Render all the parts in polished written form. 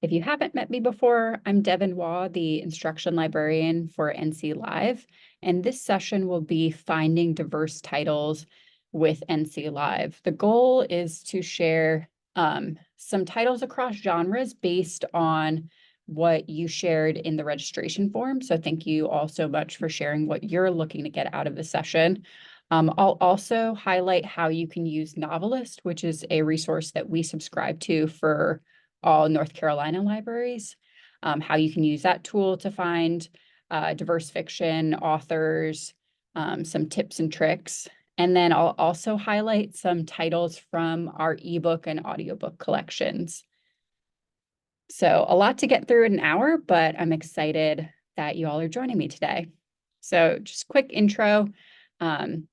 If you haven't met me before, I'm Devin Waugh, the instruction librarian for NC Live, and this session will be finding diverse titles with NC Live. The goal is to share some titles across genres based on what you shared in the registration form. So thank you all so much for sharing what you're looking to get out of the session. I'll also highlight how you can use Novelist, which is a resource that we subscribe to for all North Carolina libraries, how you can use that tool to find diverse fiction authors, some tips and tricks. And then I'll also highlight some titles from our ebook and audiobook collections. So a lot to get through in an hour, but I'm excited that you all are joining me today. So just quick intro. I'm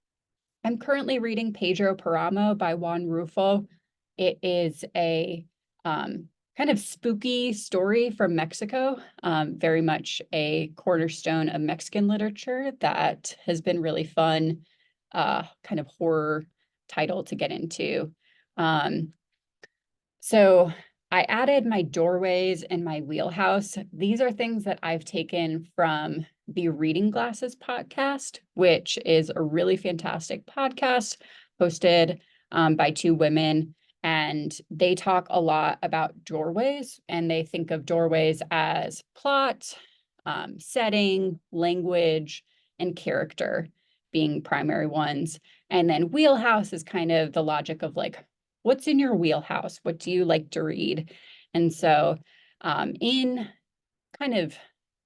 currently reading Pedro Paramo by Juan Rulfo. It is a kind of spooky story from Mexico, very much a cornerstone of Mexican literature that has been really fun, kind of horror title to get into. So I added my doorways and my wheelhouse. These are things that I've taken from the Reading Glasses podcast, which is a really fantastic podcast hosted by two women. And they talk a lot about doorways, and they think of doorways as plot, setting, language, and character being primary ones. And then wheelhouse is kind of the logic of like, what's in your wheelhouse? What do you like to read? And so in kind of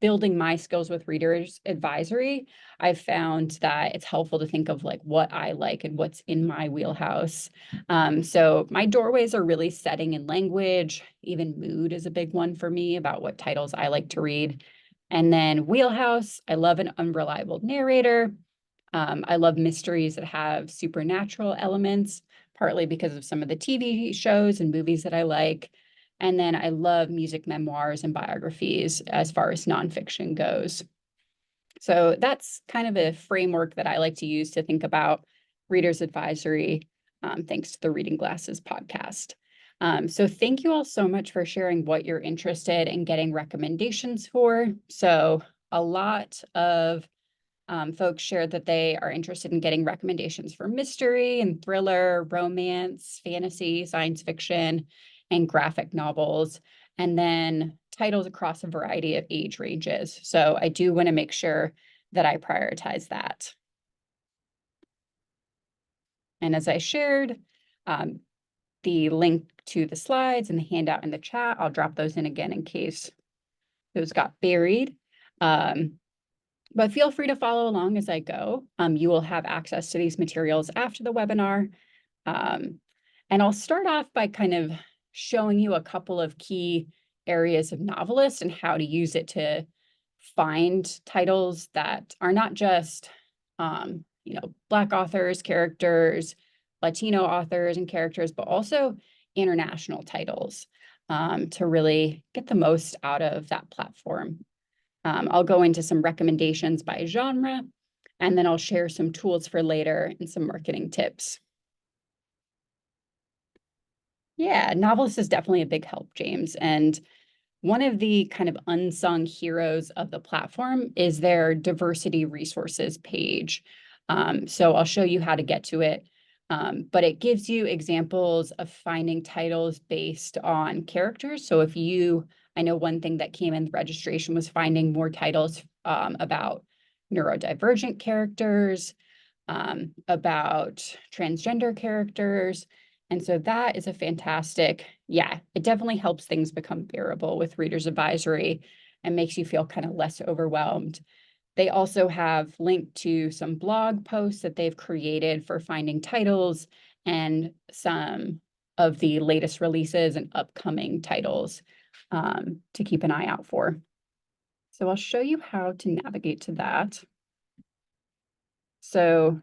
building my skills with readers advisory, I've found that it's helpful to think of like what I like and what's in my wheelhouse. So my doorways are really setting and language. Even mood is a big one for me about what titles I like to read. And then wheelhouse, I love an unreliable narrator. I love mysteries that have supernatural elements, partly because of some of the TV shows and movies that I like. And then I love music memoirs and biographies as far as nonfiction goes. So that's kind of a framework that I like to use to think about readers advisory, thanks to the Reading Glasses podcast. So thank you all so much for sharing what you're interested in getting recommendations for. So a lot of folks shared that they are interested in getting recommendations for mystery and thriller, romance, fantasy, science fiction, and graphic novels, and then titles across a variety of age ranges. So I do want to make sure that I prioritize that. And as I shared, the link to the slides and the handout in the chat, I'll drop those in again in case those got buried. But feel free to follow along as I go. You will have access to these materials after the webinar. And I'll start off by kind of showing you a couple of key areas of Novelist and how to use it to find titles that are not just, Black authors, characters, Latino authors and characters, but also international titles to really get the most out of that platform. I'll go into some recommendations by genre, and then I'll share some tools for later and some marketing tips. Yeah, Novelist is definitely a big help, James. And one of the kind of unsung heroes of the platform is their diversity resources page. So I'll show you how to get to it. But it gives you examples of finding titles based on characters. So I know one thing that came in the registration was finding more titles about neurodivergent characters, about transgender characters. And so that is a fantastic, it definitely helps things become bearable with Reader's Advisory and makes you feel kind of less overwhelmed. They also have linked to some blog posts that they've created for finding titles and some of the latest releases and upcoming titles to keep an eye out for. So I'll show you how to navigate to that. So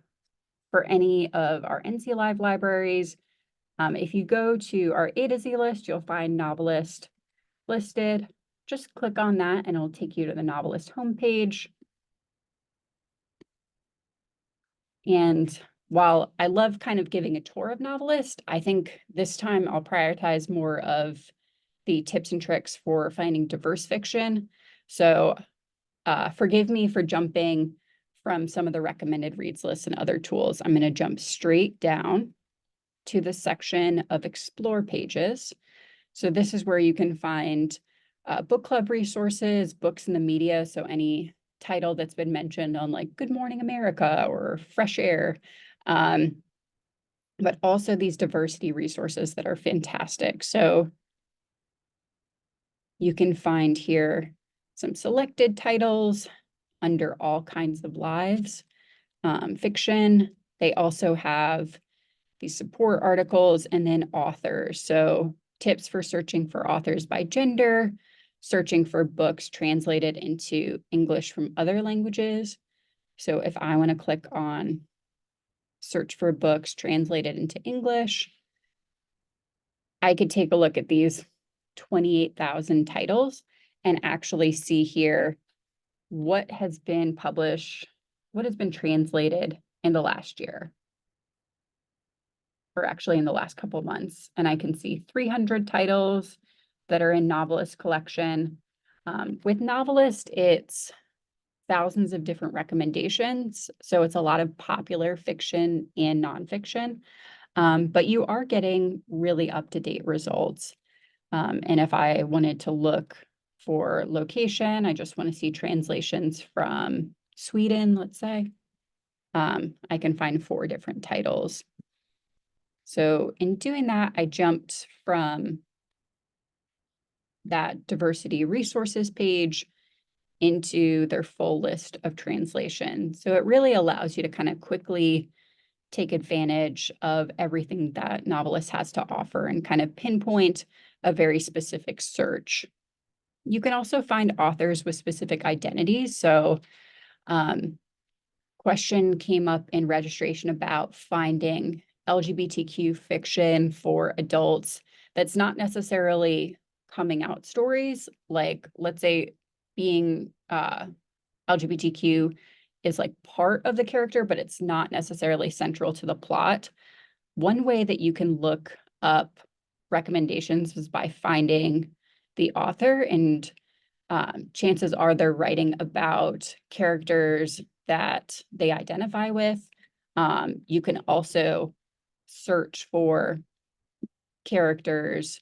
for any of our NC Live libraries, if you go to our A to Z list, you'll find Novelist listed. Just click on that and it'll take you to the Novelist homepage. And while I love kind of giving a tour of Novelist, I think this time I'll prioritize more of the tips and tricks for finding diverse fiction. So forgive me for jumping from some of the recommended reads lists and other tools. I'm going to jump straight down to the section of explore pages. So this is where you can find book club resources, books in the media. So any title that's been mentioned on like Good Morning America or Fresh Air, but also these diversity resources that are fantastic. So you can find here some selected titles under all kinds of lives, fiction. They also have these support articles and then authors. So tips for searching for authors by gender, searching for books translated into English from other languages. So if I want to click on search for books translated into English, I could take a look at these 28,000 titles and actually see here what has been published, what has been translated in the last year, or actually in the last couple of months. And I can see 300 titles that are in Novelist collection. With Novelist, it's thousands of different recommendations. So it's a lot of popular fiction and nonfiction. But you are getting really up-to-date results. And if I wanted to look for location, I just want to see translations from Sweden, let's say, I can find 4 different titles. So in doing that, I jumped from that diversity resources page into their full list of translations. So it really allows you to kind of quickly take advantage of everything that Novelist has to offer and kind of pinpoint a very specific search. You can also find authors with specific identities. So question came up in registration about finding LGBTQ fiction for adults that's not necessarily coming out stories. Like, let's say being LGBTQ is like part of the character, but it's not necessarily central to the plot. One way that you can look up recommendations is by finding the author, and chances are they're writing about characters that they identify with. You can also search for characters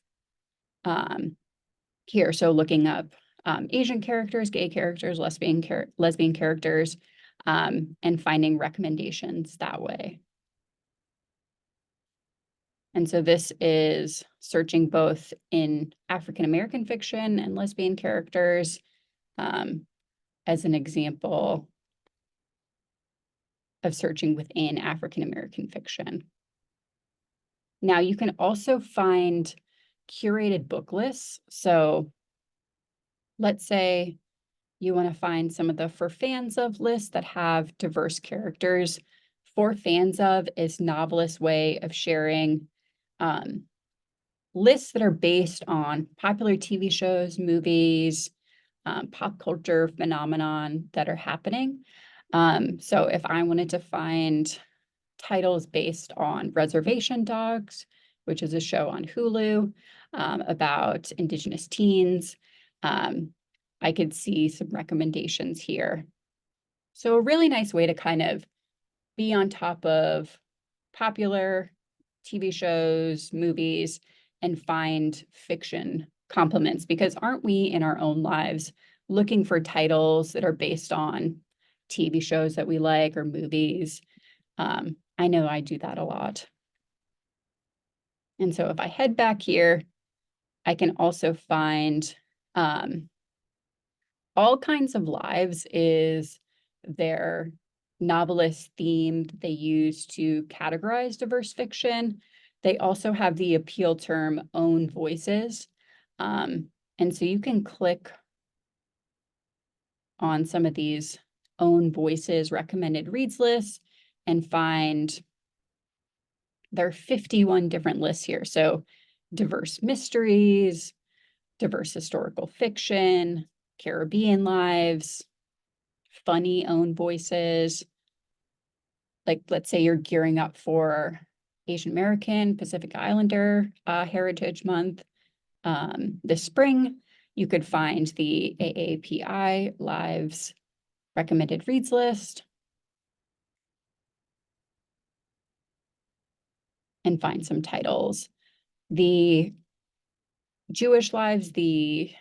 here. So looking up Asian characters, gay characters, lesbian characters, and finding recommendations that way. And so this is searching both in African American fiction and lesbian characters, as an example of searching within African American fiction. Now you can also find curated book lists. So let's say you want to find some of the For Fans Of lists that have diverse characters. For Fans Of is Novelist's way of sharing lists that are based on popular TV shows, movies, pop culture phenomenon that are happening. So if I wanted to find titles based on Reservation Dogs, which is a show on Hulu about Indigenous teens, I could see some recommendations here. So a really nice way to kind of be on top of popular TV shows, movies, and find fiction complements, because aren't we in our own lives looking for titles that are based on TV shows that we like or movies? I know I do that a lot. And so if I head back here, I can also find All Kinds of Lives is their novelist theme that they use to categorize diverse fiction. They also have the appeal term own voices. And so you can click on some of these own voices recommended reads lists and find there are 51 different lists here. So diverse mysteries, diverse historical fiction, Caribbean lives, funny own voices. Like, let's say you're gearing up for Asian American, Pacific Islander Heritage Month. this spring, you could find the AAPI Lives recommended reads list and find some titles. The Jewish lives, the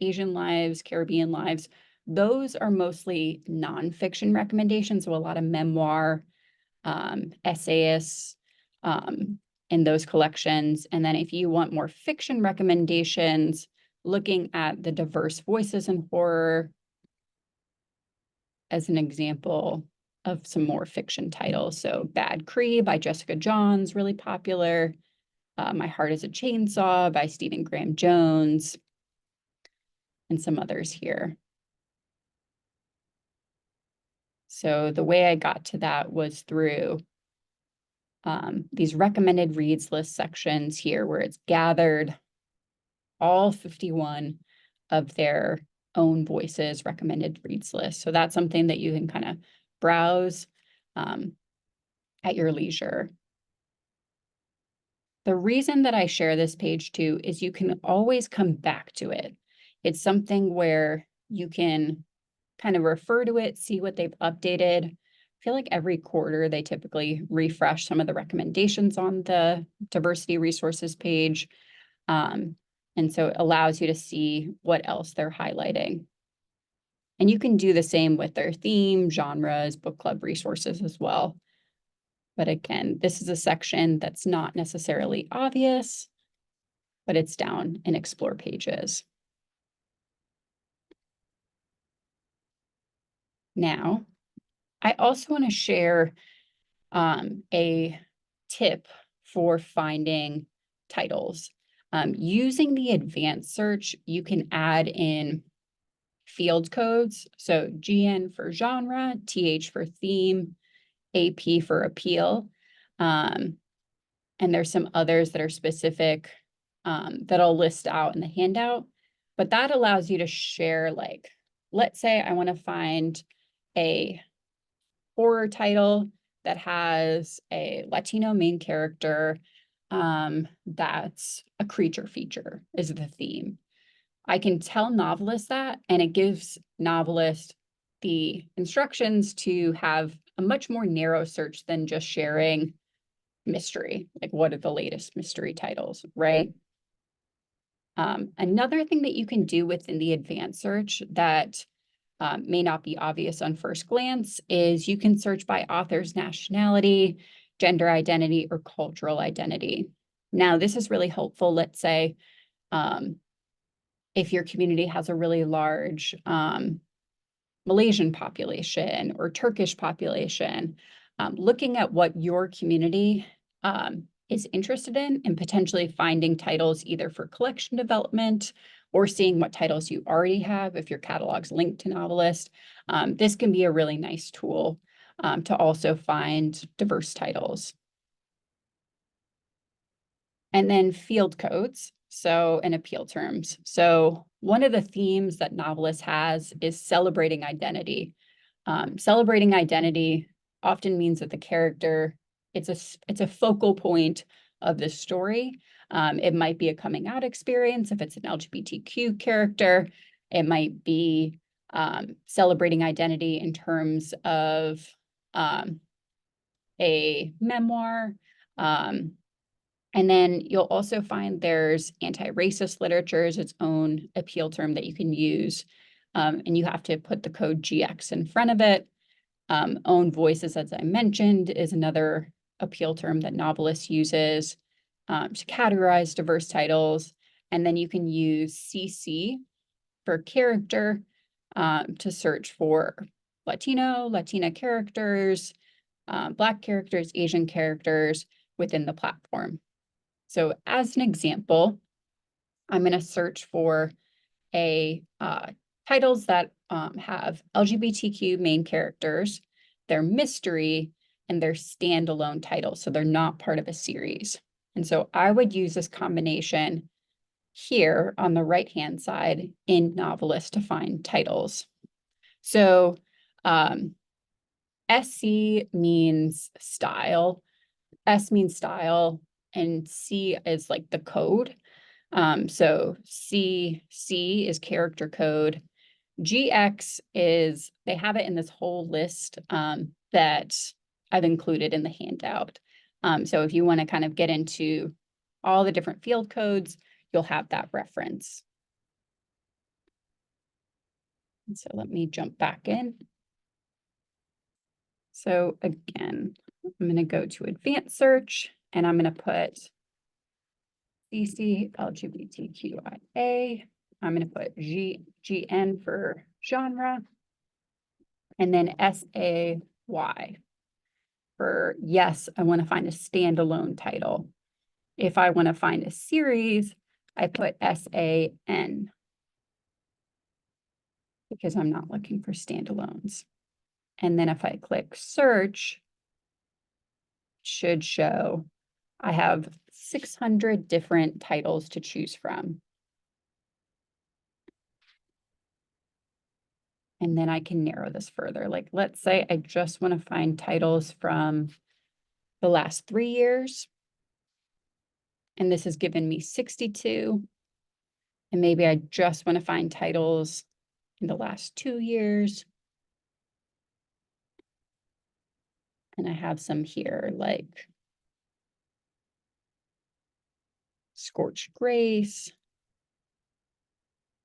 Asian lives, Caribbean lives, those are mostly nonfiction recommendations, so a lot of memoir, essayists, in those collections. And then if you want more fiction recommendations, looking at the diverse voices in horror as an example of some more fiction titles. So Bad Cree by Jessica Johns, really popular. My Heart is a Chainsaw by Stephen Graham Jones, and some others here. So the way I got to that was through these recommended reads list sections here, where it's gathered all 51 of their own voices recommended reads list. So that's something that you can kind of browse at your leisure. The reason that I share this page too is you can always come back to it. It's something where you can kind of refer to it, see what they've updated. I feel like every quarter they typically refresh some of the recommendations on the diversity resources page. And so it allows you to see what else they're highlighting. And you can do the same with their theme, genres, book club resources as well. But again, this is a section that's not necessarily obvious, but it's down in Explore pages. Now, I also want to share a tip for finding titles. Using the advanced search, you can add in field codes. So GN for genre, TH for theme, AP for appeal. And there's some others that are specific that I'll list out in the handout. But that allows you to share, like, let's say I want to find a horror title that has a Latino main character, that's a creature feature is the theme. I can tell novelists that, and it gives novelists the instructions to have a much more narrow search than just sharing mystery, like what are the latest mystery titles, right? Another thing that you can do within the advanced search that may not be obvious on first glance is you can search by author's nationality, gender identity, or cultural identity. Now, this is really helpful. Let's say if your community has a really large Malaysian population or Turkish population, looking at what your community is interested in and potentially finding titles either for collection development or seeing what titles you already have if your catalog's linked to Novelist. This can be a really nice tool to also find diverse titles. And then field codes, and appeal terms. So one of the themes that Novelist has is celebrating identity. Celebrating identity often means that the character, it's a focal point of the story. It might be a coming out experience if it's an LGBTQ character. It might be celebrating identity in terms of a memoir. And then you'll also find there's anti-racist literature is its own appeal term that you can use. And you have to put the code GX in front of it. Own voices, as I mentioned, is another appeal term that Novelist uses to categorize diverse titles. And then you can use CC for character to search for Latino, Latina characters, Black characters, Asian characters within the platform. So as an example, I'm going to search for titles that have LGBTQ main characters, they're mystery, and they're standalone titles. So they're not part of a series. And so I would use this combination here on the right-hand side in Novelist to find titles. So SC means style. S means style, and C is like the code. So CC is character code. GX is, they have it in this whole list that I've included in the handout. So if you want to kind of get into all the different field codes, you'll have that reference. And so let me jump back in. So again, I'm going to go to advanced search and I'm going to put CC LGBTQIA. I'm going to put GN for genre, and then SAY for yes, I want to find a standalone title. If I want to find a series, I put SAN because I'm not looking for standalones. And then if I click search, it should show I have 600 different titles to choose from. And then I can narrow this further. Like, let's say I just want to find titles from the last 3 years. And this has given me 62. And maybe I just want to find titles in the last 2 years. And I have some here like Scorched Grace,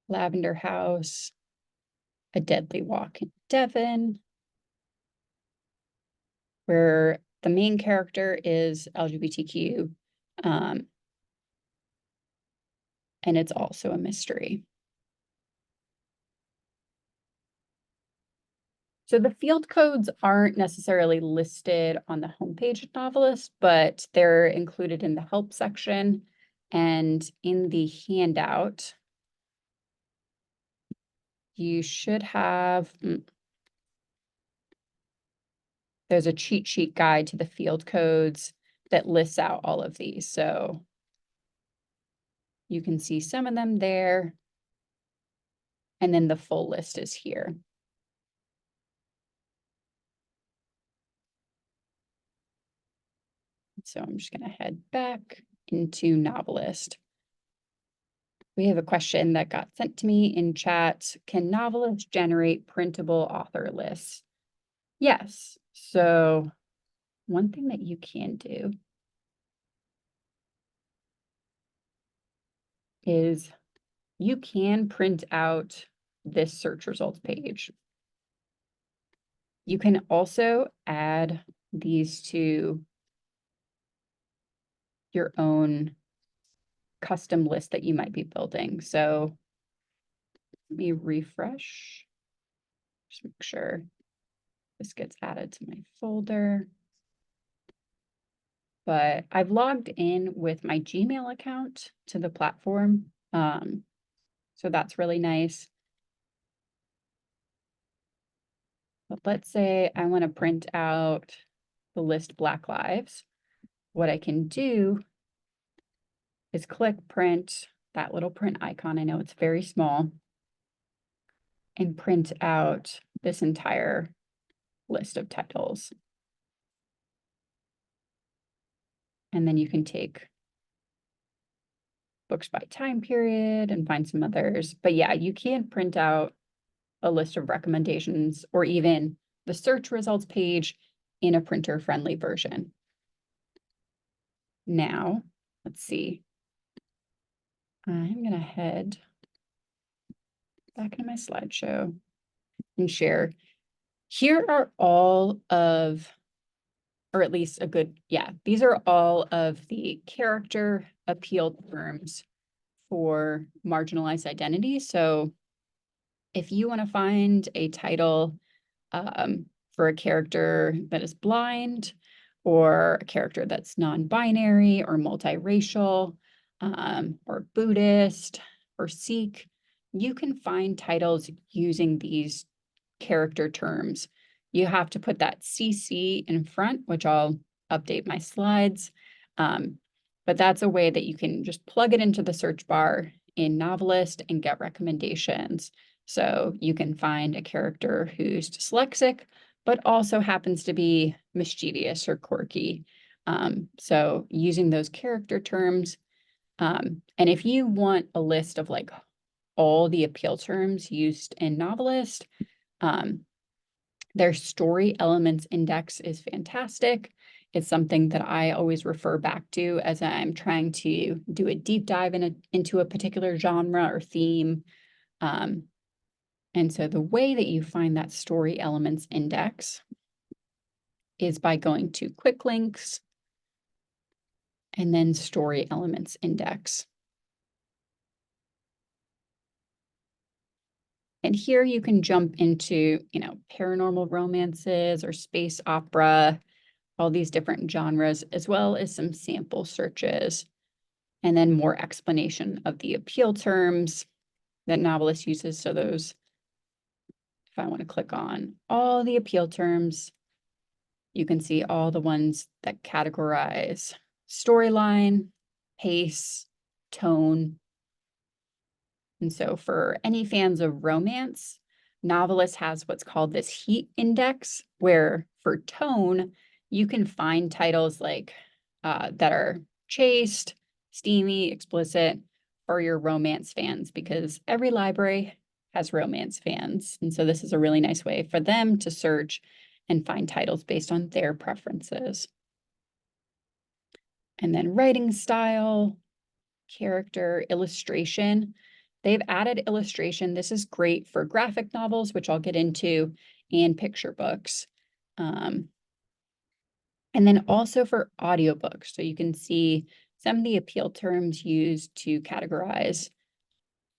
Lavender House, A Deadly Walk in Devon, where the main character is LGBTQ, and it's also a mystery. So the field codes aren't necessarily listed on the homepage of Novelist, but they're included in the help section. And in the handout, you should have, there's a cheat sheet guide to the field codes that lists out all of these. So you can see some of them there. And then the full list is here. So I'm just going to head back into Novelist. We have a question that got sent to me in chat. Can Novelist generate printable author lists? Yes. So one thing that you can do is you can print out this search results page. You can also add these to your own custom list that you might be building. So let me refresh. Just make sure this gets added to my folder. But I've logged in with my Gmail account to the platform. So that's really nice. But let's say I want to print out the list Black Lives. What I can do is click print, that little print icon. I know it's very small, and print out this entire list of titles. And then you can take books by time period and find some others. But yeah, you can print out a list of recommendations or even the search results page in a printer-friendly version. Now, let's see. I'm going to head back into my slideshow and share. Here are all of, or at least a good, yeah, these are all of the character appeal terms for marginalized identities. So if you want to find a title for a character that is blind, or a character that's non-binary or multiracial, or Buddhist or Sikh, you can find titles using these character terms. You have to put that CC in front, which I'll update my slides. But that's a way that you can just plug it into the search bar in Novelist and get recommendations. So you can find a character who's dyslexic, but also happens to be mischievous or quirky. So using those character terms And if you want a list of like all the appeal terms used in Novelist, their story elements index is fantastic. It's something that I always refer back to as I'm trying to do a deep dive into a particular genre or theme. And so the way that you find that story elements index is by going to quick links and then story elements index. And here you can jump into, paranormal romances or space opera, all these different genres, as well as some sample searches, and then more explanation of the appeal terms that Novelist uses. So those, if I want to click on all the appeal terms, you can see all the ones that categorize storyline, pace, tone. And so for any fans of romance, Novelist has what's called this heat index, where for tone, you can find titles like that are chaste, steamy, explicit for your romance fans, because every library has romance fans. And so this is a really nice way for them to search and find titles based on their preferences. And then writing style, character, illustration. They've added illustration. This is great for graphic novels, which I'll get into, and picture books. And then also for audiobooks. So you can see some of the appeal terms used to categorize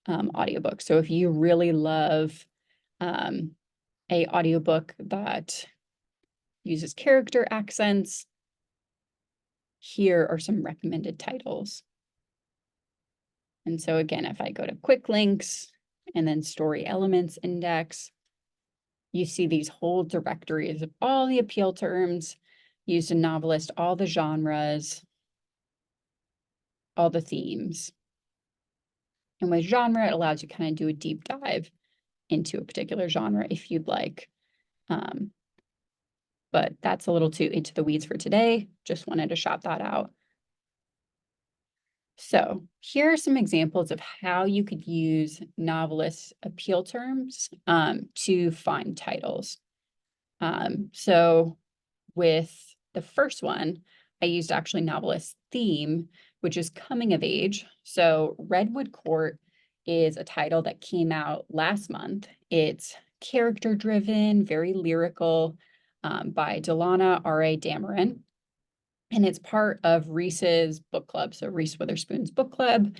audiobooks. So if you really love a audiobook that uses character accents, here are some recommended titles. And so again, if I go to quick links and then story elements index, you see these whole directories of all the appeal terms used in Novelist, all the genres, all the themes. And with genre, it allows you kind of do a deep dive into a particular genre if you'd like. But that's a little too into the weeds for today. Just wanted to shout that out. So here are some examples of how you could use Novelist appeal terms to find titles. So with the first one, I used actually Novelist theme, which is coming of age. So Redwood Court is a title that came out last month. It's character driven, very lyrical, by Delana R.A. Dameron. And it's part of Reese's book club. So Reese Witherspoon's book club.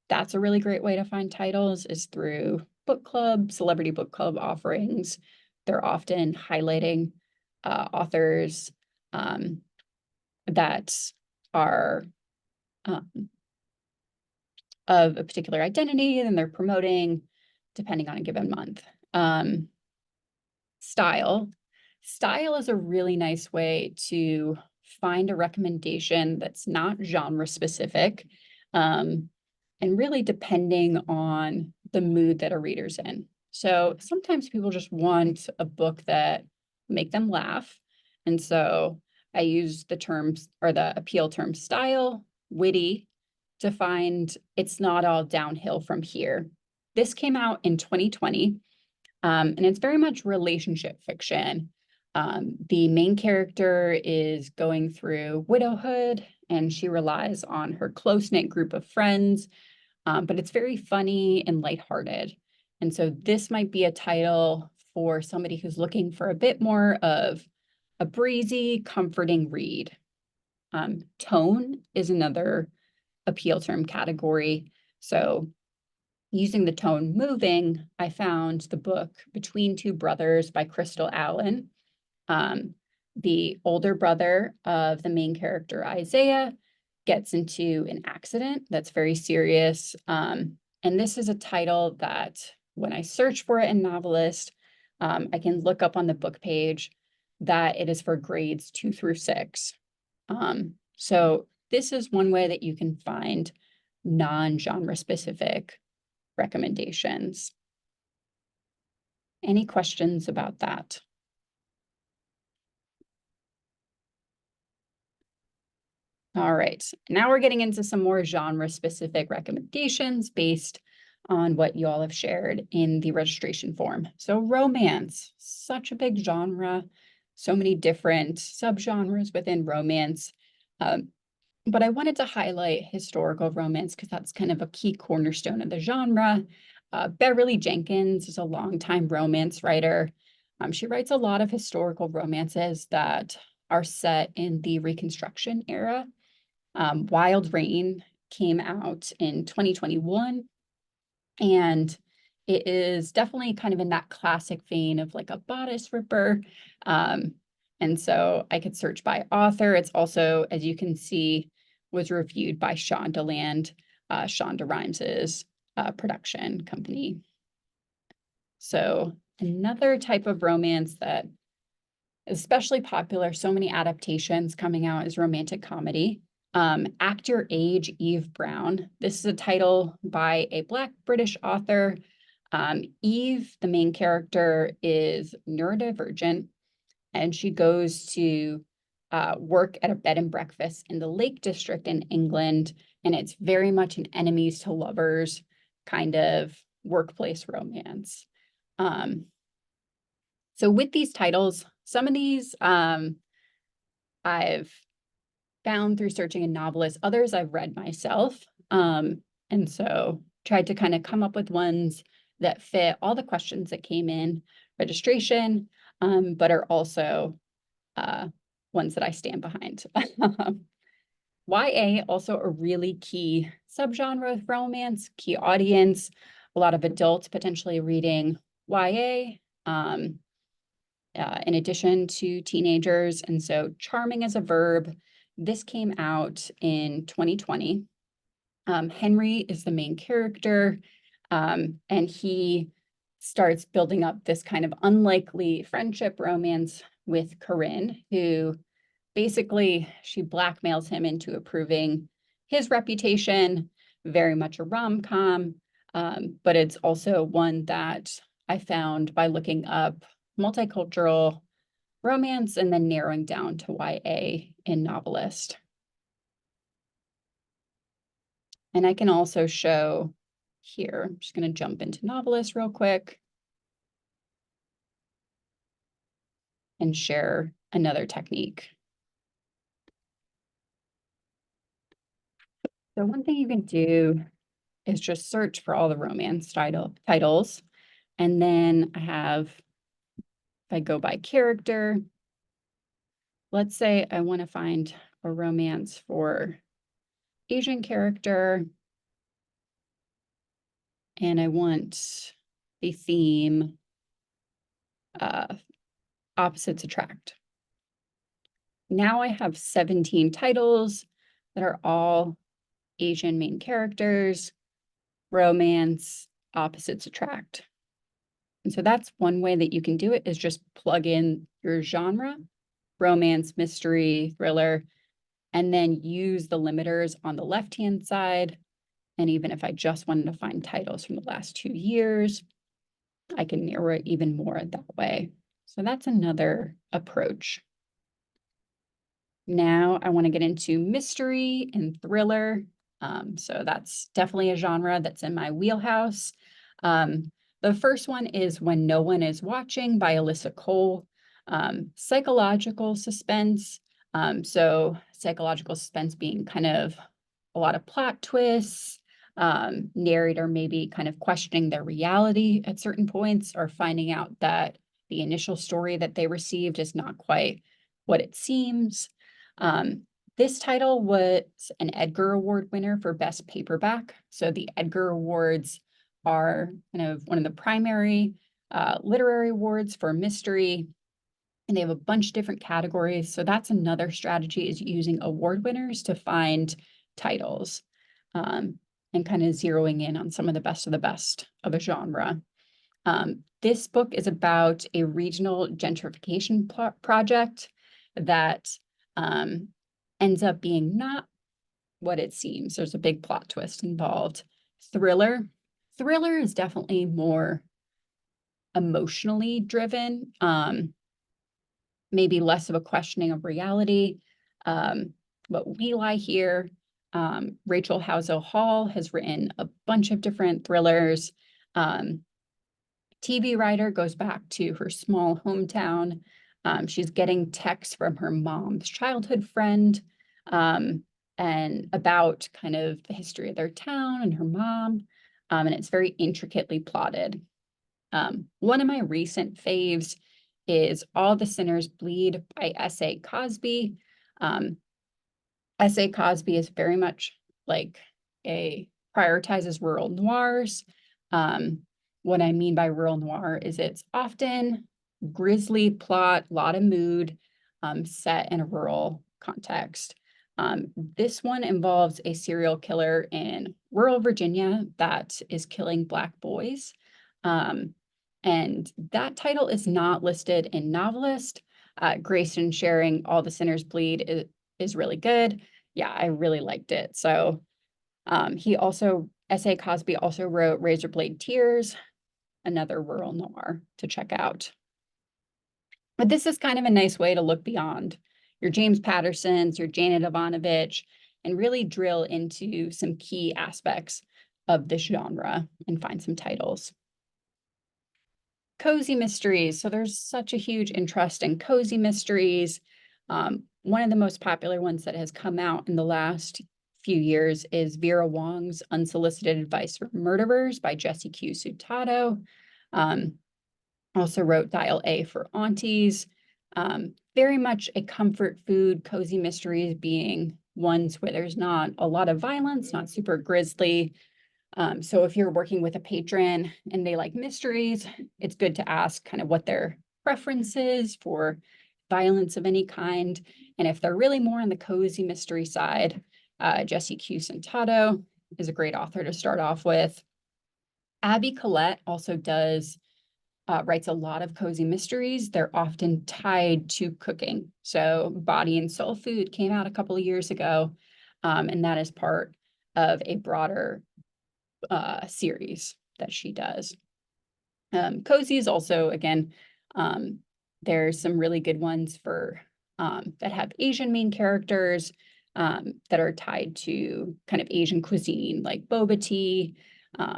That's a really great way to find titles, is through book club, celebrity book club offerings. They're often highlighting authors that are of a particular identity, and they're promoting depending on a given month. Style. Style is a really nice way to find a recommendation that's not genre specific, and really depending on the mood that a reader's in. So sometimes people just want a book that make them laugh. And so I use the terms or the appeal term style, witty, to find It's Not All Downhill from Here. This came out in 2020, and it's very much relationship fiction. The main character is going through widowhood, and she relies on her close-knit group of friends, but it's very funny and lighthearted. And so this might be a title for somebody who's looking for a bit more of a breezy, comforting read. Tone is another appeal term category. So using the tone moving, I found the book Between Two Brothers by Crystal Allen. The older brother of the main character, Isaiah, gets into an accident that's very serious. And this is a title that when I search for it in Novelist, I can look up on the book page that it is for grades 2 through 6. So this is one way that you can find non-genre specific recommendations. Any questions about that? All right, now we're getting into some more genre-specific recommendations based on what you all have shared in the registration form. So romance, such a big genre, so many different subgenres within romance. But I wanted to highlight historical romance because that's kind of a key cornerstone of the genre. Beverly Jenkins is a longtime romance writer. She writes a lot of historical romances that are set in the Reconstruction era. Wild Rain came out in 2021, and it is definitely kind of in that classic vein of like a bodice ripper. And so I could search by author. It's also, as you can see, was reviewed by Shondaland, Shonda Rhimes's production company. So another type of romance that is especially popular, so many adaptations coming out, is romantic comedy. Act Your Age, Eve Brown. This is a title by a Black British author. Eve, the main character, is neurodivergent, and she goes to work at a bed and breakfast in the Lake District in England, and it's very much an enemies to lovers kind of workplace romance. So with these titles, some of these I've found through searching in novelists, others I've read myself. And so tried to kind of come up with ones that fit all the questions that came in registration, but are also ones that I stand behind. YA, also a really key subgenre of romance, key audience, a lot of adults potentially reading YA, in addition to teenagers. And so Charming as a Verb, this came out in 2020. Henry is the main character, and he starts building up this kind of unlikely friendship romance with Corinne, who basically she blackmails him into approving his reputation, very much a rom-com, but it's also one that I found by looking up multicultural romance and then narrowing down to YA in Novelist. And I can also show here, I'm just going to jump into Novelist real quick and share another technique. So one thing you can do is just search for all the romance titles. And then I have, if I go by character, let's say I want to find a romance for Asian character, and I want the theme opposites attract. Now I have 17 titles that are all Asian main characters, romance, opposites attract. And so that's one way that you can do it, is just plug in your genre, romance, mystery, thriller, and then use the limiters on the left-hand side. And even if I just wanted to find titles from the last 2 years, I can narrow it even more that way. So that's another approach. Now I want to get into mystery and thriller. So that's definitely a genre that's in my wheelhouse. The first one is When No One Is Watching by Alyssa Cole. Psychological suspense. So psychological suspense being kind of a lot of plot twists, narrator maybe kind of questioning their reality at certain points, or finding out that the initial story that they received is not quite what it seems. This title was an Edgar Award winner for Best Paperback. So the Edgar Awards are kind of one of the primary literary awards for mystery, and they have a bunch of different categories. So that's another strategy, is using award winners to find titles, and kind of zeroing in on some of the best of a genre. This book is about a regional gentrification project that ends up being not what it seems. There's a big plot twist involved. Thriller. Thriller is definitely more emotionally driven, maybe less of a questioning of reality. But We Lie Here. Rachel Housel Hall has written a bunch of different thrillers. TV writer goes back to her small hometown. She's getting texts from her mom's childhood friend, and about kind of the history of their town and her mom. And it's very intricately plotted. One of my recent faves is All the Sinners Bleed by S.A. Cosby. S.A. Cosby is very much like prioritizes rural noirs. What I mean by rural noir is it's often grisly plot, a lot of mood, set in a rural context. This one involves a serial killer in rural Virginia that is killing Black boys. And that title is not listed in Novelist. Grayson sharing All the Sinners Bleed is really good. Yeah, I really liked it. So S.A. Cosby also wrote Razorblade Tears, another rural noir to check out. But this is kind of a nice way to look beyond your James Pattersons, your Janet Ivanovich, and really drill into some key aspects of this genre and find some titles. Cozy mysteries. So there's such a huge interest in cozy mysteries. One of the most popular ones that has come out in the last few years is Vera Wong's Unsolicited Advice for Murderers by Jesse Q. Sutato. Also wrote Dial A for Aunties. Very much a comfort food, cozy mysteries being ones where there's not a lot of violence, not super grisly. So if you're working with a patron and they like mysteries, it's good to ask kind of what their preference is for violence of any kind. And if they're really more on the cozy mystery side, Jesse Q. Sentato is a great author to start off with. Abby Collette also writes a lot of cozy mysteries. They're often tied to cooking. So Body and Soul Food came out a couple of years ago, and that is part of a broader series that she does. Cozy is also, again, there's some really good ones for that have Asian main characters that are tied to kind of Asian cuisine, like boba tea.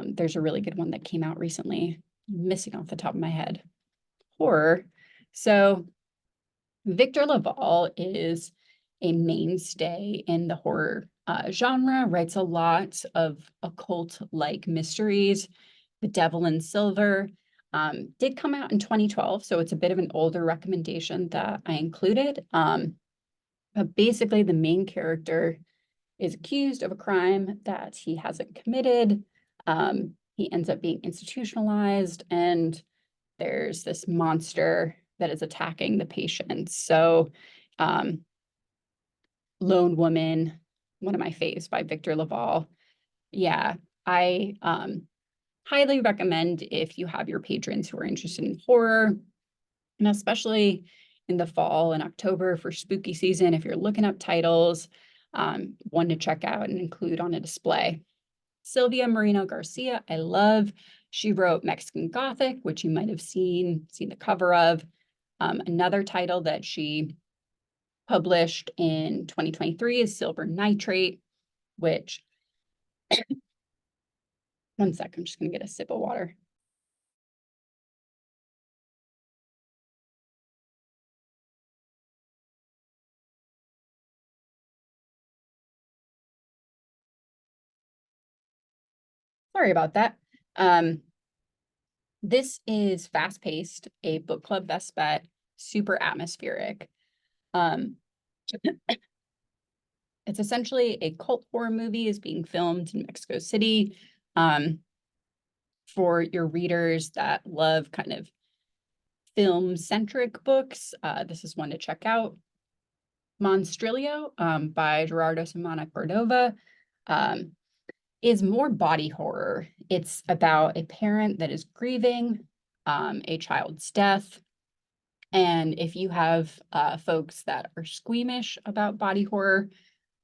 There's a really good one that came out recently, missing off the top of my head. Horror. So Victor LaValle is a mainstay in the horror genre, writes a lot of occult-like mysteries. The Devil in Silver did come out in 2012, so it's a bit of an older recommendation that I included. But basically, the main character is accused of a crime that he hasn't committed. He ends up being institutionalized, and there's this monster that is attacking the patients. So Lone Woman, one of my faves by Victor LaValle. Yeah, I highly recommend if you have your patrons who are interested in horror, and especially in the fall and October for spooky season, if you're looking up titles, one to check out and include on a display. Sylvia Moreno Garcia, I love. She wrote Mexican Gothic, which you might have seen the cover of. Another title that she published in 2023 is Silver Nitrate, which, one sec, I'm just going to get a sip of water. Sorry about that. This is fast-paced, a book club best bet, super atmospheric. It's essentially a cult horror movie is being filmed in Mexico City. For your readers that love kind of film-centric books, this is one to check out. Monstrillo by Gerardo Samana Cordova is more body horror. It's about a parent that is grieving a child's death. And if you have folks that are squeamish about body horror,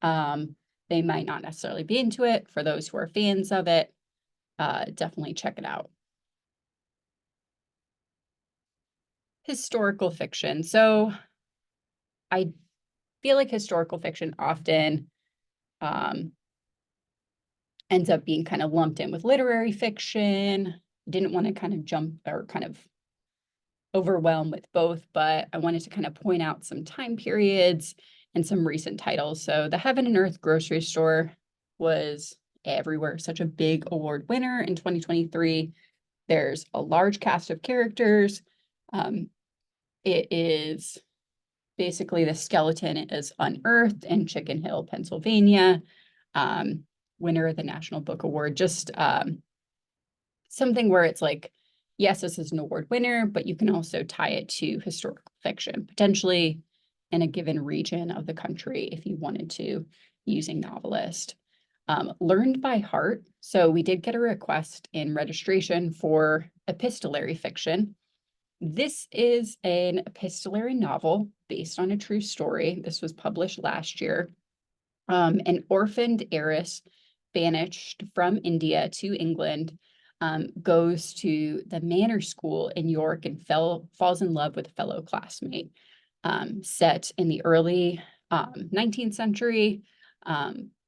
they might not necessarily be into it. For those who are fans of it, definitely check it out. Historical fiction. So I feel like historical fiction often ends up being kind of lumped in with literary fiction. Didn't want to kind of jump or kind of overwhelm with both, but I wanted to kind of point out some time periods and some recent titles. So the Heaven and Earth grocery store was everywhere, such a big award winner in 2023. There's a large cast of characters. It is basically the skeleton is unearthed in Chicken Hill, Pennsylvania. Winner of the National Book Award, just something where it's like, yes, this is an award winner, but you can also tie it to historical fiction, potentially in a given region of the country if you wanted to, using novelist. Learned by heart. So we did get a request in registration for epistolary fiction. This is an epistolary novel based on a true story. This was published last year. An orphaned heiress banished from India to England goes to the Manor School in York and falls in love with a fellow classmate. Set in the early 19th century,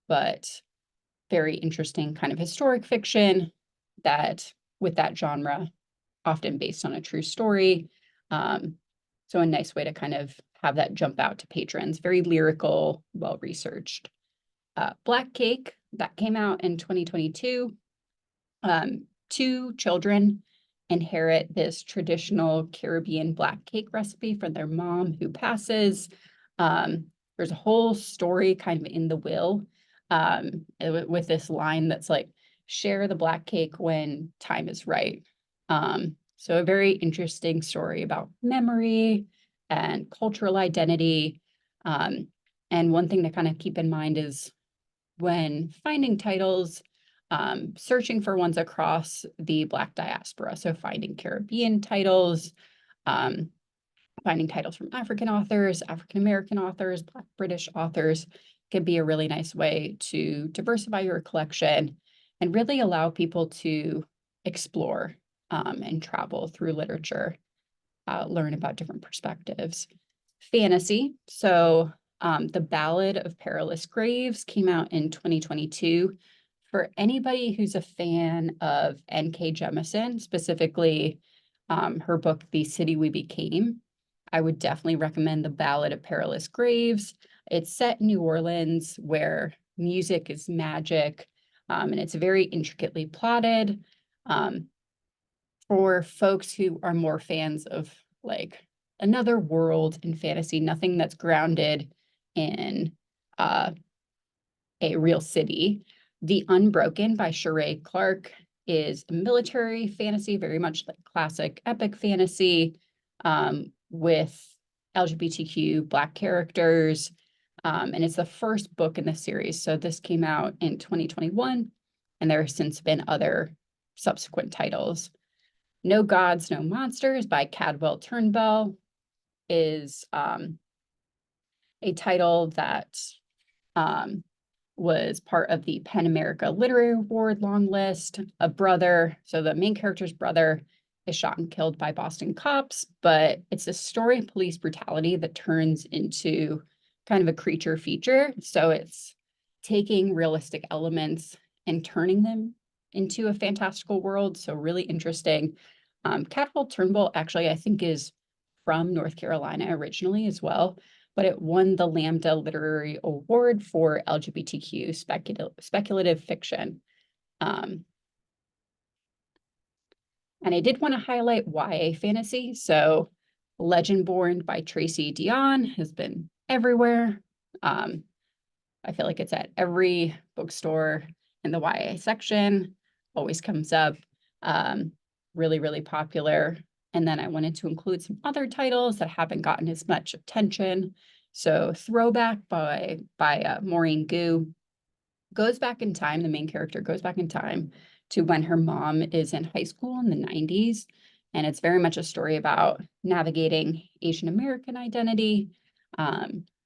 but very interesting kind of historic fiction that with that genre, often based on a true story. So a nice way to kind of have that jump out to patrons. Very lyrical, well-researched. Black Cake, that came out in 2022. Two children inherit this traditional Caribbean black cake recipe from their mom who passes. There's a whole story kind of in the will with this line that's like, share the black cake when time is right. So a very interesting story about memory and cultural identity. And one thing to kind of keep in mind is when finding titles, searching for ones across the Black diaspora. So finding Caribbean titles, finding titles from African authors, African-American authors, Black British authors can be a really nice way to diversify your collection and really allow people to explore and travel through literature, learn about different perspectives. Fantasy. So The Ballad of Perilous Graves came out in 2022. For anybody who's a fan of N.K. Jemisin, specifically her book, The City We Became, I would definitely recommend The Ballad of Perilous Graves. It's set in New Orleans where music is magic, and it's very intricately plotted. For folks who are more fans of like another world in fantasy, nothing that's grounded in a real city. The Unbroken by Sheree Clark is a military fantasy, very much like classic epic fantasy, with LGBTQ Black characters. And it's the first book in the series. So this came out in 2021, and there have since been other subsequent titles. No Gods, No Monsters by Cadwell Turnbull is a title that was part of the PEN America Literary Award long list. A brother, so the main character's brother is shot and killed by Boston cops, but it's a story of police brutality that turns into kind of a creature feature. So it's taking realistic elements and turning them into a fantastical world. So really interesting. Cadwell Turnbull actually, I think, is from North Carolina originally as well, but it won the Lambda Literary Award for LGBTQ speculative fiction. And I did want to highlight YA fantasy. So Legendborn by Tracy Deonn has been everywhere. I feel like it's at every bookstore in the YA section, always comes up. Really, really popular. And then I wanted to include some other titles that haven't gotten as much attention. So Throwback by Maureen Gu goes back in time. The main character goes back in time to when her mom is in high school in the 90s. And it's very much a story about navigating Asian American identity.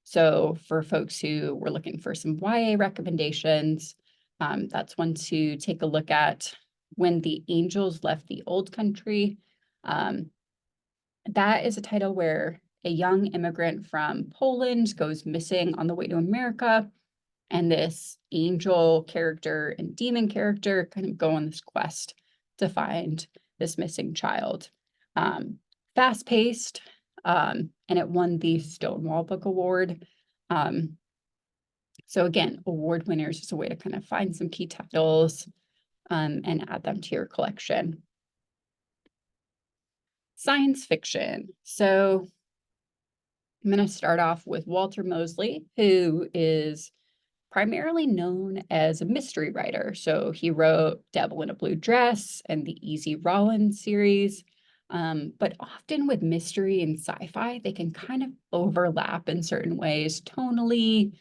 So for folks who were looking for some YA recommendations, that's one to take a look at. When the Angels Left the Old Country. That is a title where a young immigrant from Poland goes missing on the way to America, and this angel character and demon character kind of go on this quest to find this missing child. Fast-paced, and it won the Stonewall Book Award. So again, award winners is a way to kind of find some key titles and add them to your collection. Science fiction. So I'm going to start off with Walter Mosley, who is primarily known as a mystery writer. So he wrote Devil in a Blue Dress and the Easy Rawlins series. But often with mystery and sci-fi, they can kind of overlap in certain ways, tonally,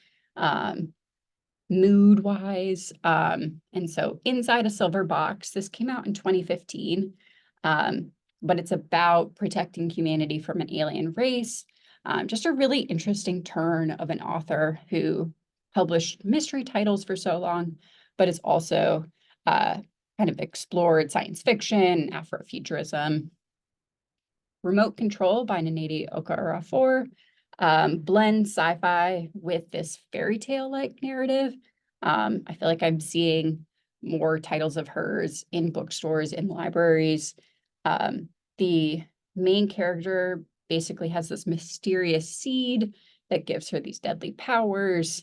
mood-wise. And so Inside a Silver Box, this came out in 2015, but it's about protecting humanity from an alien race. Just a really interesting turn of an author who published mystery titles for so long, but has also kind of explored science fiction, Afrofuturism. Remote Control by Nnedi Okorafor blends sci-fi with this fairy tale-like narrative. I feel like I'm seeing more titles of hers in bookstores, in libraries. The main character basically has this mysterious seed that gives her these deadly powers.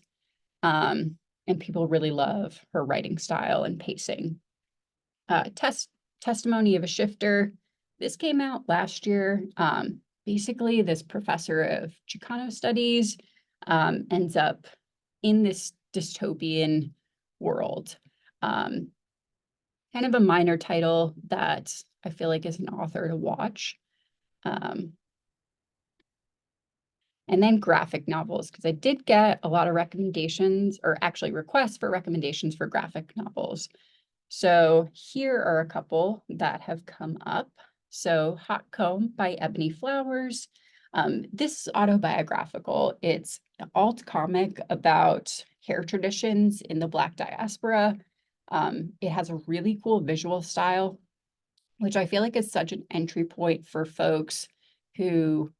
And people really love her writing style and pacing. Testimony of a Shifter. This came out last year. Basically, this professor of Chicano studies ends up in this dystopian world. Kind of a minor title that I feel like is an author to watch. And then graphic novels, because I did get a lot of recommendations, or actually requests for recommendations for graphic novels. So here are a couple that have come up. So Hot Comb by Ebony Flowers. This is autobiographical. It's an alt comic about hair traditions in the Black diaspora. It has a really cool visual style, which I feel like is such an entry point for folks who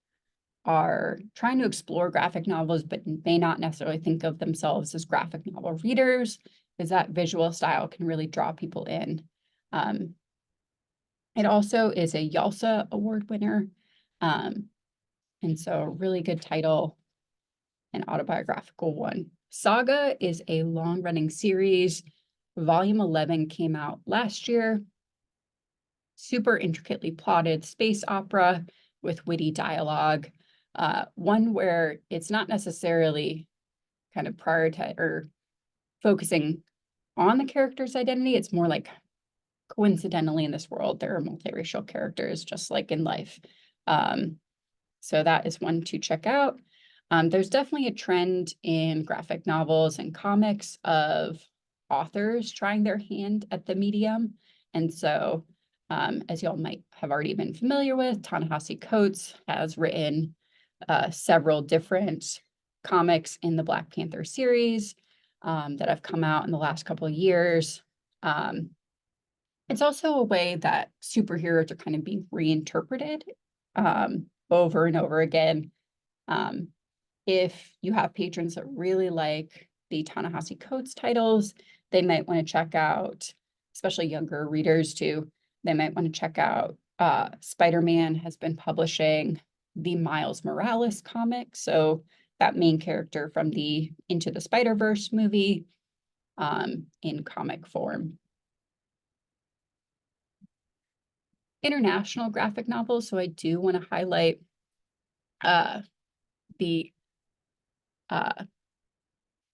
are trying to explore graphic novels, but may not necessarily think of themselves as graphic novel readers, is that visual style can really draw people in. It also is a YALSA award winner. And so a really good title, an autobiographical one. Saga is a long-running series. Volume 11 came out last year. Super intricately plotted space opera with witty dialogue. One where it's not necessarily kind of prioritize or focusing on the character's identity. It's more like coincidentally in this world, there are multiracial characters just like in life. So that is one to check out. There's definitely a trend in graphic novels and comics of authors trying their hand at the medium. And so, as y'all might have already been familiar with, Ta-Nehisi Coates has written several different comics in the Black Panther series that have come out in the last couple of years. It's also a way that superheroes are kind of being reinterpreted over and over again. If you have patrons that really like the Ta-Nehisi Coates titles, they might want to check out, especially younger readers too, they might want to check out Spider-Man has been publishing the Miles Morales comic. So that main character from the Into the Spider-Verse movie in comic form. International graphic novels. So I do want to highlight the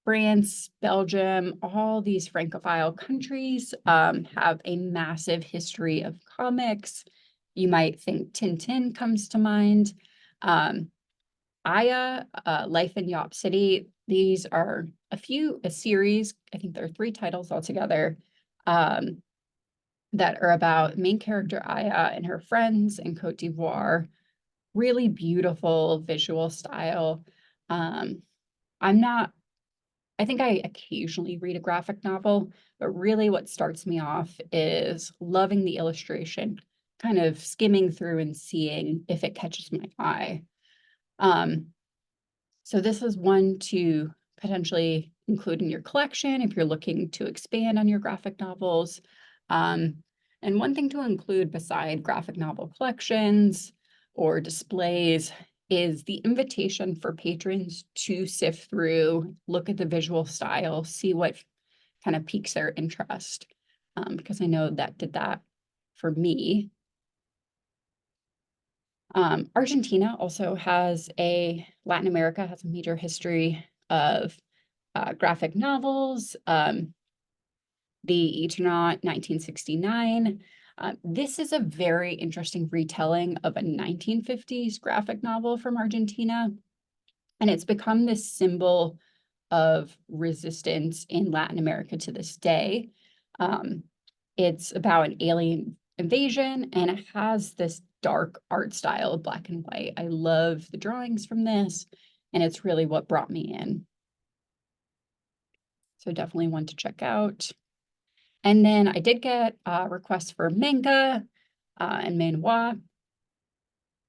France, Belgium, all these Francophile countries have a massive history of comics. You might think Tintin comes to mind. Aya, Life in Yop City. These are a series, I think there are 3 titles altogether, that are about main character Aya and her friends in Cote d'Ivoire. Really beautiful visual style. I think I occasionally read a graphic novel, but really what starts me off is loving the illustration, kind of skimming through and seeing if it catches my eye. So this is one to potentially include in your collection if you're looking to expand on your graphic novels. And one thing to include beside graphic novel collections or displays is the invitation for patrons to sift through, look at the visual style, see what kind of piques their interest, because I know that did that for me. Argentina also Latin America has a major history of graphic novels. The Eternaut, 1969. This is a very interesting retelling of a 1950s graphic novel from Argentina. And it's become this symbol of resistance in Latin America to this day. It's about an alien invasion, and it has this dark art style, black and white. I love the drawings from this, and it's really what brought me in. So definitely one to check out. And then I did get requests for manga and manhwa.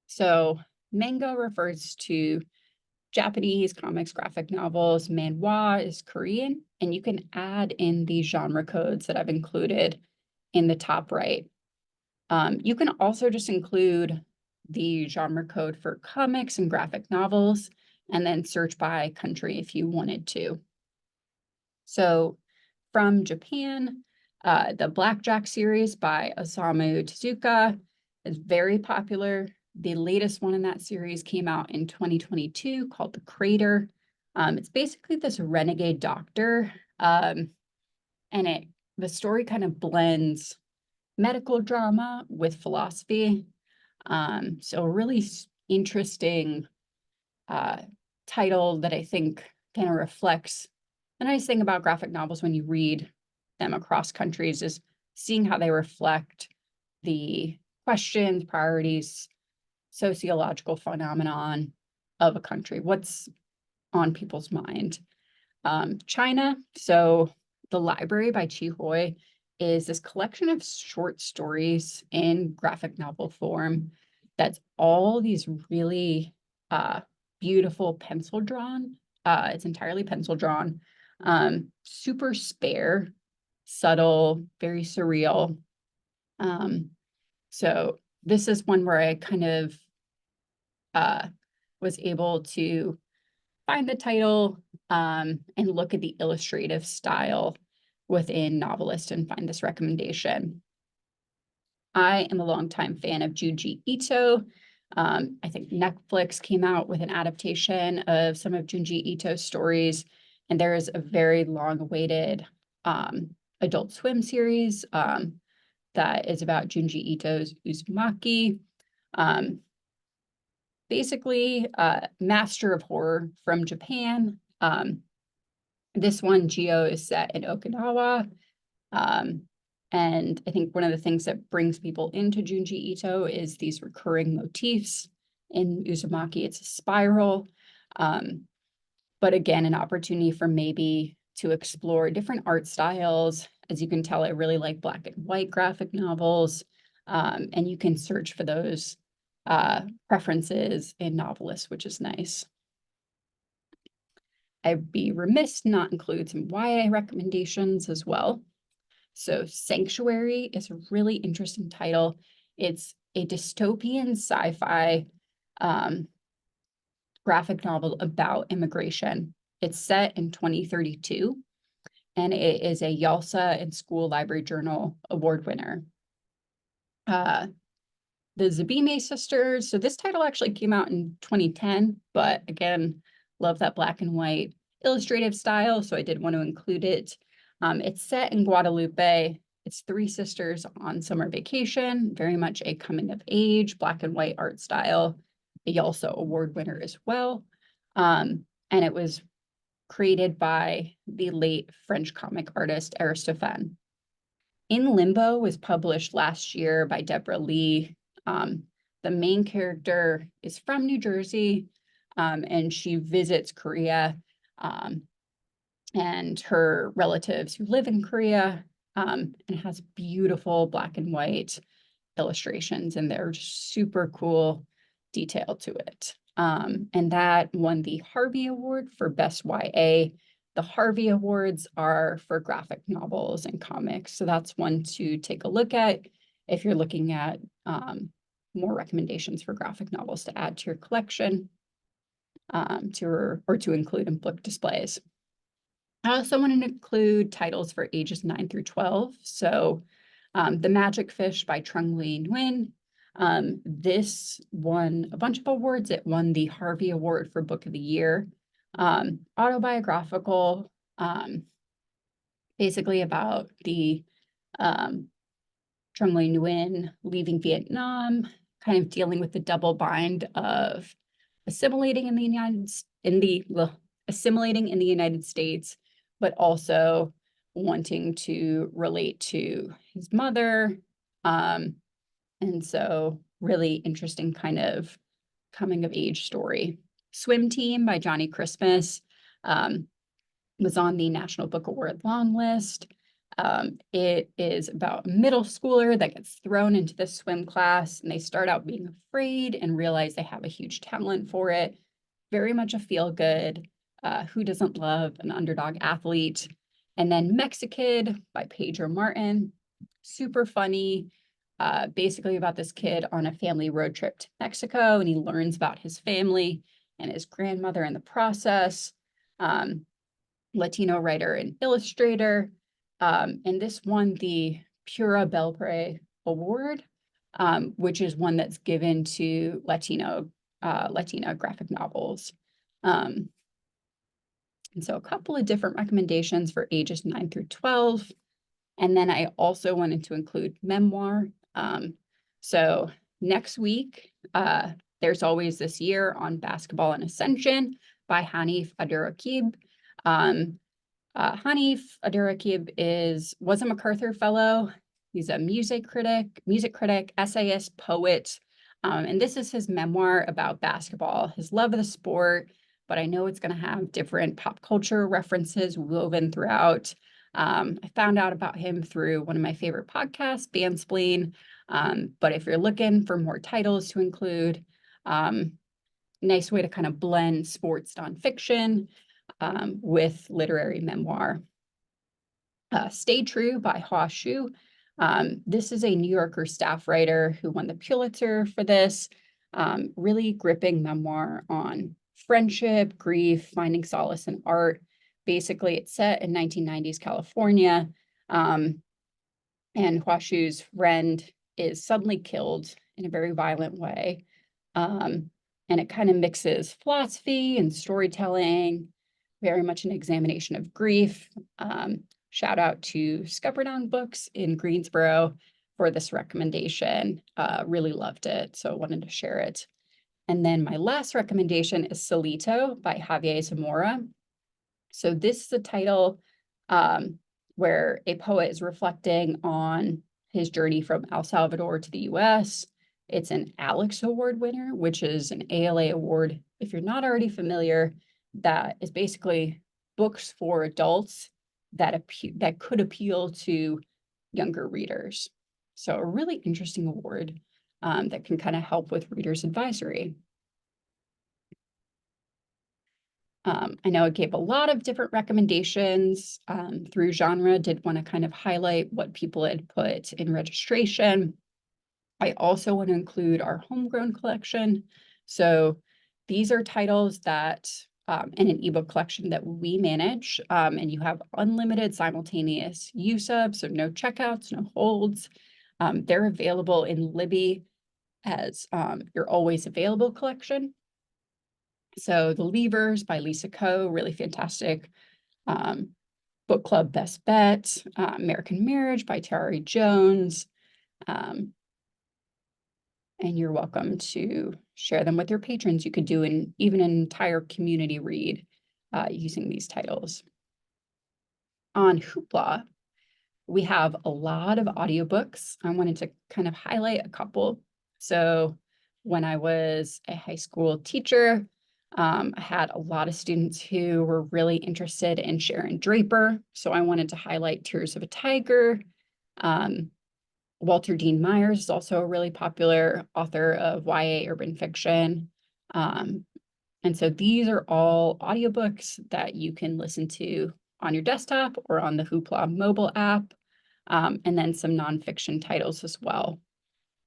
So manga refers to Japanese comics, graphic novels. Manhwa is Korean, and you can add in the genre codes that I've included in the top right. You can also just include the genre code for comics and graphic novels, and then search by country if you wanted to. So from Japan, the Blackjack series by Osamu Tezuka is very popular. The latest one in that series came out in 2022 called The Crater. It's basically this renegade doctor, and the story kind of blends medical drama with philosophy. So a really interesting title that I think kind of reflects the nice thing about graphic novels when you read them across countries is seeing how they reflect the questions, priorities, sociological phenomenon of a country. What's on people's mind? China. So The Library by Chi Hoi is this collection of short stories in graphic novel form that's all these really beautiful pencil drawn. It's entirely pencil drawn, super spare, subtle, very surreal. So this is one where I kind of was able to find the title and look at the illustrative style within Novelist and find this recommendation. I am a longtime fan of Junji Ito. I think Netflix came out with an adaptation of some of Junji Ito's stories, and there is a very long-awaited Adult Swim series that is about Junji Ito's Uzumaki. Basically, master of horror from Japan. This one, Geo, is set in Okinawa. And I think one of the things that brings people into Junji Ito is these recurring motifs. In Uzumaki, it's a spiral. But again, an opportunity for maybe to explore different art styles. As you can tell, I really like black and white graphic novels. And you can search for those preferences in Novelist, which is nice. I'd be remiss to not include some YA recommendations as well. So Sanctuary is a really interesting title. It's a dystopian sci-fi graphic novel about immigration. It's set in 2032, and it is a YALSA and School Library Journal Award winner. The Zabime sisters. So this title actually came out in 2010, but again, love that black and white illustrative style, so I did want to include it. It's set in Guadalupe. It's three sisters on summer vacation, very much a coming of age, black and white art style. A YALSA award winner as well. And it was created by the late French comic artist Aristophanes. In Limbo was published last year by Deborah Lee. The main character is from New Jersey, and she visits Korea and her relatives who live in Korea, and has beautiful black and white illustrations, and they're super cool detail to it. And that won the Harvey Award for Best YA. The Harvey Awards are for graphic novels and comics. So that's one to take a look at if you're looking at more recommendations for graphic novels to add to your collection to include in book displays. I also want to include titles for ages 9 through 12. So The Magic Fish by Trung Le Nguyen. This won a bunch of awards. It won the Harvey Award for Book of the Year. Autobiographical, basically about the Trung Le Nguyen leaving Vietnam, kind of dealing with the double bind of assimilating in the United States, but also wanting to relate to his mother. And so really interesting kind of coming of age story. Swim Team by Johnny Christmas was on the National Book Award long list. It is about a middle schooler that gets thrown into the swim class, and they start out being afraid and realize they have a huge talent for it. Very much a feel-good. Who doesn't love an underdog athlete? And then Mexikid by Pedro Martin. Super funny. Basically about this kid on a family road trip to Mexico, and he learns about his family and his grandmother in the process. Latino writer and illustrator. And this won the Pura Belpré Award, which is one that's given to Latina graphic novels. And so a couple of different recommendations for ages 9 through 12. And then I also wanted to include memoir. So next week, There's Always This Year on Basketball and Ascension by Hanif Abdurraqib. Hanif Abdurraqib was a MacArthur Fellow. He's a music critic, essayist, poet. And this is his memoir about basketball, his love of the sport, but I know it's going to have different pop culture references woven throughout. I found out about him through one of my favorite podcasts, Bandspleen. But if you're looking for more titles to include, nice way to kind of blend sports nonfiction with literary memoir. Stay True by Hua Xu. This is a New Yorker staff writer who won the Pulitzer for this. Really gripping memoir on friendship, grief, finding solace in art. Basically, it's set in 1990s California, and Hua Xu's friend is suddenly killed in a very violent way. And it kind of mixes philosophy and storytelling, very much an examination of grief. Shout out to Scuppernong Books in Greensboro for this recommendation. Really loved it, so I wanted to share it. And then my last recommendation is Solito by Javier Zamora. So this is a title where a poet is reflecting on his journey from El Salvador to the US. It's an Alex Award winner, which is an ALA award, if you're not already familiar, that is basically books for adults that could appeal to younger readers. So a really interesting award that can kind of help with readers' advisory. I know it gave a lot of different recommendations through genre, did want to kind of highlight what people had put in registration. I also want to include our homegrown collection. So these are titles that in an ebook collection that we manage, and you have unlimited simultaneous use of, so no checkouts, no holds. They're available in Libby as your always available collection. So The Leavers by Lisa Ko, really fantastic. Book Club Best Bet, American Marriage by Tari Jones. And you're welcome to share them with your patrons. You could do even an entire community read using these titles. On Hoopla, we have a lot of audiobooks. I wanted to kind of highlight a couple. So when I was a high school teacher, I had a lot of students who were really interested in Sharon Draper. So I wanted to highlight Tears of a Tiger. Walter Dean Myers is also a really popular author of YA urban fiction. And so these are all audiobooks that you can listen to on your desktop or on the Hoopla mobile app, and then some nonfiction titles as well.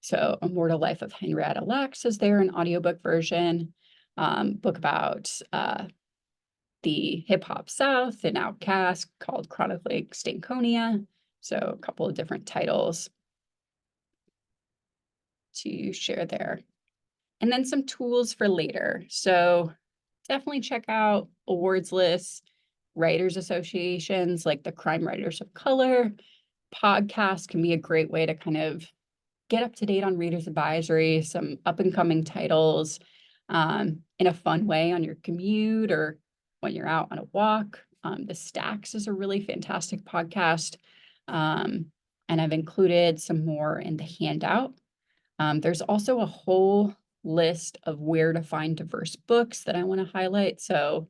So Immortal Life of Henrietta Lacks is there, an audiobook version, book about the hip hop South and Outkast called Chronicling Stankonia. So a couple of different titles to share there. And then some tools for later. So definitely check out awards lists, writers associations like the Crime Writers of Color. Podcasts can be a great way to kind of get up to date on Reader's Advisory, some up and coming titles in a fun way on your commute or when you're out on a walk. The Stacks is a really fantastic podcast. And I've included some more in the handout. There's also a whole list of where to find diverse books that I want to highlight. So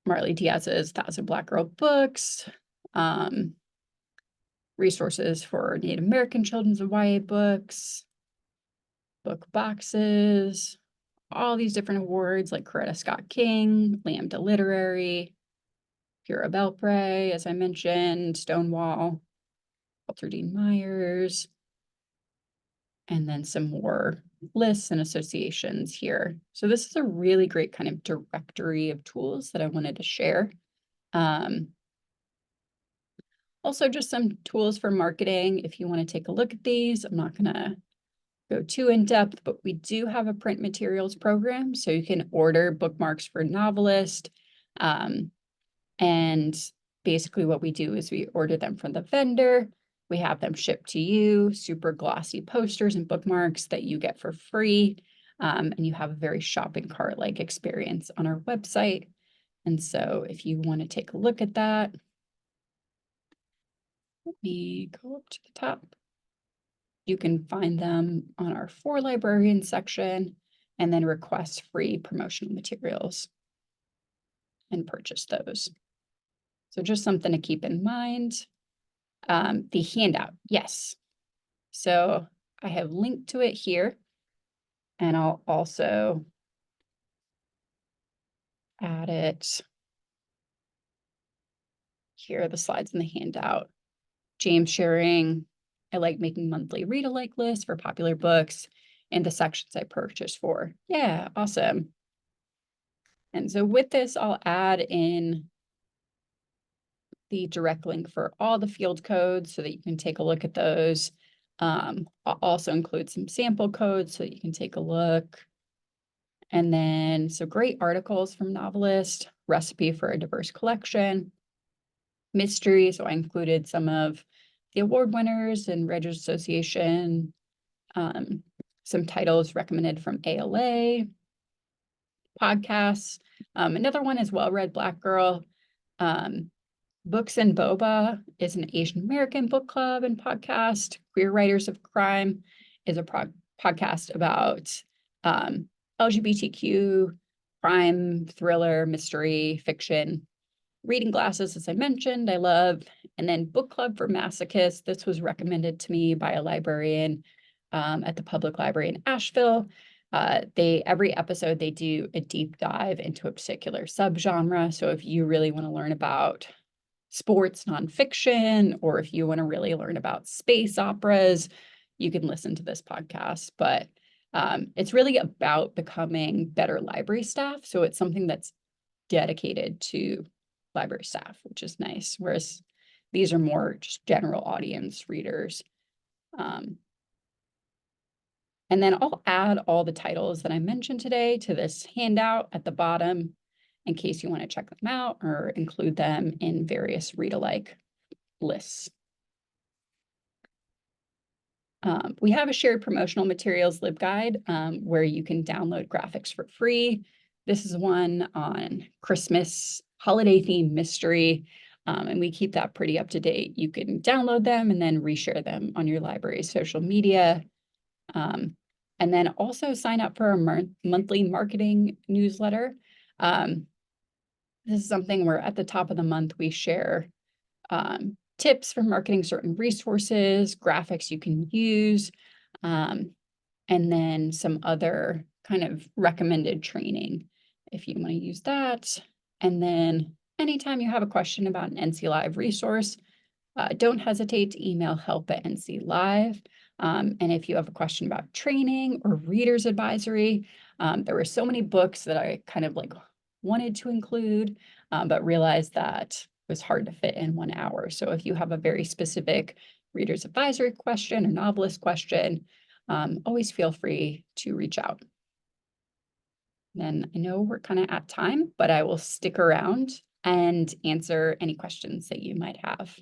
Marley Diaz's Thousand Black Girl Books, resources for Native American children's YA books, book boxes, all these different awards like Coretta Scott King, Lambda Literary, Pura Belpre, as I mentioned, Stonewall, Walter Dean Myers, and then some more lists and associations here. So this is a really great kind of directory of tools that I wanted to share. Also, just some tools for marketing. If you want to take a look at these, I'm not going to go too in depth, but we do have a print materials program. So you can order bookmarks for Novelist. And basically what we do is we order them from the vendor. We have them shipped to you, super glossy posters and bookmarks that you get for free. And you have a very shopping cart-like experience on our website. And so if you want to take a look at that, let me go up to the top. You can find them on our For Librarians section and then request free promotional materials and purchase those. So just something to keep in mind. The handout, yes. So I have linked to it here, and I'll also add it. Here are the slides in the handout. James sharing, I like making monthly read-alike lists for popular books and the sections I purchased for. Yeah, awesome. And so with this, I'll add in the direct link for all the field codes so that you can take a look at those. I'll also include some sample codes so that you can take a look. And then some great articles from Novelist, recipe for a diverse collection, mystery. So I included some of the award winners and Writers Association, some titles recommended from ALA, podcasts. Another one is Well Read Black Girl. Books and Boba is an Asian American book club and podcast. Queer Writers of Crime is a podcast about LGBTQ, crime, thriller, mystery, fiction. Reading Glasses, as I mentioned, I love. And then Book Club for Masochists. This was recommended to me by a librarian at the public library in Asheville. Every episode, they do a deep dive into a particular subgenre. So if you really want to learn about sports nonfiction, or if you want to really learn about space operas, you can listen to this podcast. But it's really about becoming better library staff. So it's something that's dedicated to library staff, which is nice. Whereas these are more just general audience readers. And then I'll add all the titles that I mentioned today to this handout at the bottom in case you want to check them out or include them in various read-alike lists. We have a shared promotional materials LibGuide where you can download graphics for free. This is one on Christmas holiday themed mystery, and we keep that pretty up to date. You can download them and then reshare them on your library's social media. And then also sign up for a monthly marketing newsletter. This is something where at the top of the month, we share tips for marketing certain resources, graphics you can use, and and then some other kind of recommended training if you want to use that. And then anytime you have a question about an NC Live resource, don't hesitate to email help@NC Live. And if you have a question about training or reader's advisory, there were so many books that I kind of like wanted to include, but realized that it was hard to fit in 1 hour. So if you have a very specific reader's advisory question or novelist question, always feel free to reach out. Then I know we're kind of at time, but I will stick around and answer any questions that you might have.